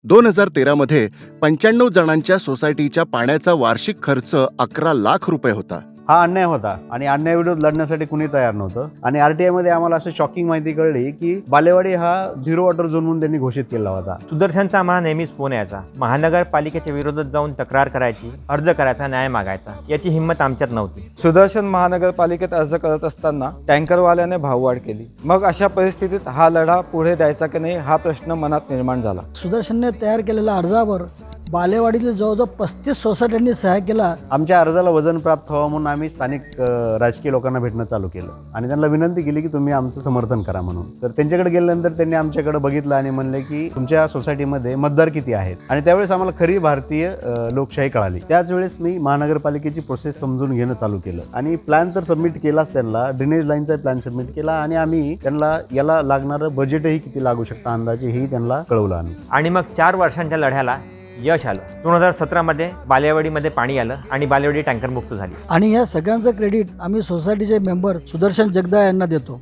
2013 मध्ये 95 जणांच्या सोसायटीच्या पाण्याचा वार्षिक खर्च 11 लाख रुपये होता. हा अन्याय होता आणि अन्यायाविरोधात लढण्यासाठी कुणी तयार नव्हतं. आणि आरटीआय मध्ये आम्हाला असं शॉकिंग माहिती कळली की बालेवाडी हा झिरो वॉटर झोन म्हणून त्यांनी घोषित केला होता. सुदर्शनचा आम्हाला नेहमीच फोन यायचा. महानगरपालिकेच्या विरोधात जाऊन तक्रार करायची, अर्ज करायचा, न्याय मागायचा. याची हिंमत आमच्यात नव्हती. सुदर्शन महानगरपालिकेत अर्ज करत असताना टँकरवाल्याने भाववाढ केली. मग अशा परिस्थितीत हा लढा पुढे द्यायचा की नाही हा प्रश्न मनात निर्माण झाला. सुदर्शनने तयार केलेल्या अर्जावर बालेवाडीतील जवळजवळ 35 सोसायट्यांनी सह्या केला. आमच्या अर्जाला वजन प्राप्त व्हावं म्हणून आम्ही स्थानिक राजकीय लोकांना भेटणं चालू केलं आणि त्यांना विनंती केली की तुम्ही आमचं समर्थन करा म्हणून. तर त्यांच्याकडे गेल्यानंतर त्यांनी आमच्याकडे बघितलं आणि म्हणले की तुमच्या सोसायटीमध्ये मतदार किती आहेत. आणि त्यावेळेस आम्हाला खरी भारतीय लोकशाही कळाली. त्याच वेळेस मी महानगरपालिकेची प्रोसेस समजून घेणं चालू केलं आणि प्लॅन तर सबमिट केलाच. त्यांना ड्रेनेज लाईनचा प्लॅन सबमिट केला आणि आम्ही त्यांना याला लागणारं बजेटही किती लागू शकतं अंदाजे हेही त्यांना कळवलं आम्ही. आणि मग 4 वर्षांच्या लढ्याला यश आलं. 2017 मध्ये बालेवाडीमध्ये पाणी आलं आणि बालेवाडी टँकरमुक्त झाली. आणि या सगळ्यांचं क्रेडिट आम्ही सोसायटीचे मेंबर सुदर्शन जगदाळे यांना देतो.